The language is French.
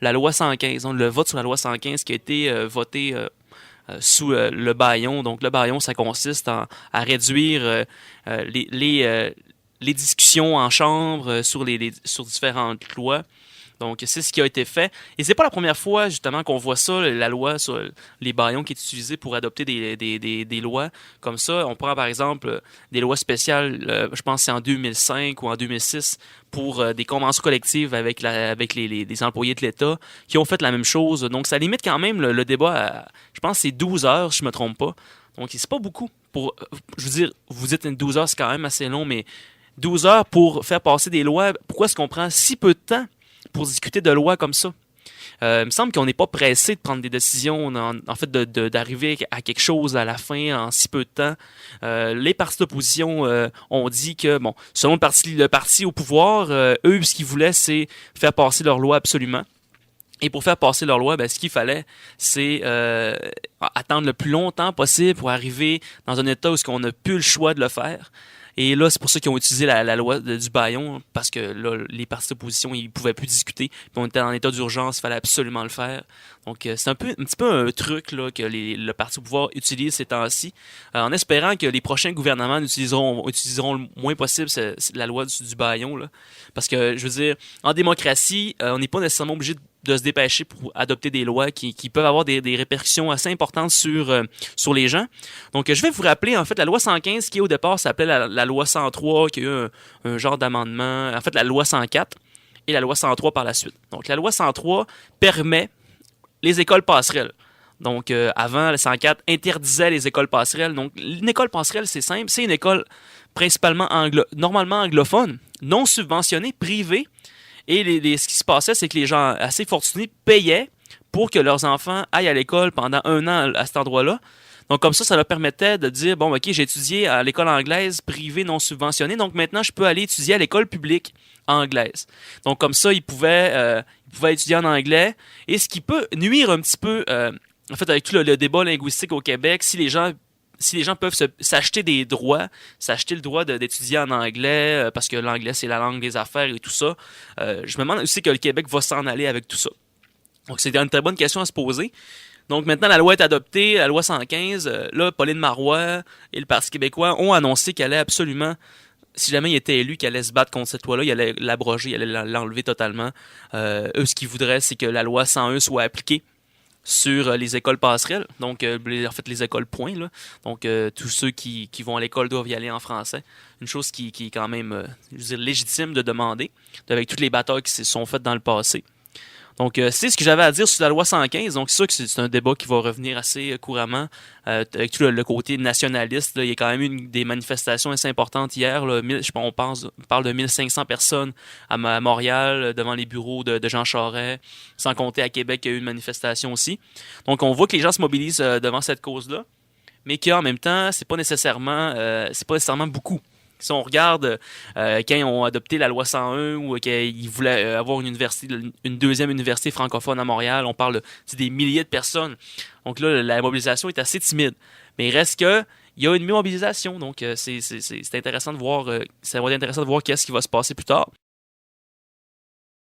la loi 115, donc le vote sur la loi 115 qui a été voté sous le bâillon. Donc le bâillon, ça consiste à réduire les discussions en chambre sur différentes lois. Donc, c'est ce qui a été fait. Et c'est pas la première fois, justement, qu'on voit ça, la loi sur les bâillons qui est utilisée pour adopter des lois comme ça. On prend, par exemple, des lois spéciales, je pense que c'est en 2005 ou en 2006, pour des conventions collectives avec les employés de l'État qui ont fait la même chose. Donc, ça limite quand même le débat à, je pense que c'est 12 heures, si je me trompe pas. Donc, c'est pas beaucoup. Je veux dire, vous dites 12 heures, c'est quand même assez long, mais 12 heures pour faire passer des lois, pourquoi est-ce qu'on prend si peu de temps pour discuter de lois comme ça? Il me semble qu'on n'est pas pressé de prendre des décisions, en fait, d'arriver à quelque chose à la fin en si peu de temps. Les partis d'opposition ont dit que, bon, selon le parti au pouvoir, eux, ce qu'ils voulaient, c'est faire passer leur loi absolument. Et pour faire passer leur loi, ben, ce qu'il fallait, c'est attendre le plus longtemps possible pour arriver dans un état où on n'a plus le choix de le faire. Et là, c'est pour ça qu'ils ont utilisé la loi du bâillon, parce que là, les partis d'opposition, ils pouvaient plus discuter. Puis on était en état d'urgence, il fallait absolument le faire. Donc, c'est un petit peu un truc là, que le parti au pouvoir utilise ces temps-ci, en espérant que les prochains gouvernements utiliseront le moins possible la loi du bâillon. Là. Parce que, je veux dire, en démocratie, on n'est pas nécessairement obligé de se dépêcher pour adopter des lois qui peuvent avoir des répercussions assez importantes sur les gens. Donc, je vais vous rappeler, en fait, la loi 115 qui, au départ, s'appelait la loi 103, qui a eu un genre d'amendement. En fait, la loi 104 et la loi 103 par la suite. Donc, la loi 103 permet les écoles passerelles. Donc, avant, la 104 interdisait les écoles passerelles. Donc, une école passerelle, c'est simple. C'est une école principalement normalement anglophone, non subventionnée, privée. Et ce qui se passait, c'est que les gens assez fortunés payaient pour que leurs enfants aillent à l'école pendant 1 an à cet endroit-là. Donc, comme ça leur permettait de dire, bon, OK, j'ai étudié à l'école anglaise privée non subventionnée, donc maintenant, je peux aller étudier à l'école publique anglaise. Donc, comme ça, ils pouvaient étudier en anglais. Et ce qui peut nuire un petit peu, en fait, avec tout le débat linguistique au Québec, si les gens peuvent s'acheter des droits, s'acheter le droit d'étudier en anglais, parce que l'anglais, c'est la langue des affaires et tout ça, je me demande aussi que le Québec va s'en aller avec tout ça. Donc, c'est une très bonne question à se poser. Donc, maintenant, la loi est adoptée, la loi 115. Là, Pauline Marois et le Parti québécois ont annoncé qu'elle allait absolument, si jamais il était élu, qu'il allait se battre contre cette loi-là, il allait l'abroger, il allait l'enlever totalement. Eux, ce qu'ils voudraient, c'est que la loi 101 soit appliquée sur les écoles passerelles, donc en fait les écoles points, là. Donc tous ceux qui vont à l'école doivent y aller en français. Une chose qui est quand même je veux dire, légitime de demander, avec toutes les batailles qui se sont faites dans le passé. Donc, c'est ce que j'avais à dire sur la loi 115. Donc, c'est sûr que c'est un débat qui va revenir assez couramment avec tout le côté nationaliste. Là, il y a quand même eu des manifestations assez importantes hier. Là, on parle de 1500 personnes à Montréal devant les bureaux de Jean Charest. Sans compter à Québec, il y a eu une manifestation aussi. Donc, on voit que les gens se mobilisent devant cette cause-là, mais qu'en même temps, c'est pas nécessairement beaucoup. Si on regarde quand ils ont adopté la loi 101 ou qu'ils voulaient avoir une deuxième université francophone à Montréal, on parle des milliers de personnes. Donc là, la mobilisation est assez timide. Mais il reste que il y a une mobilisation. Donc c'est intéressant de voir. Ça va être intéressant de voir qu'est-ce qui va se passer plus tard.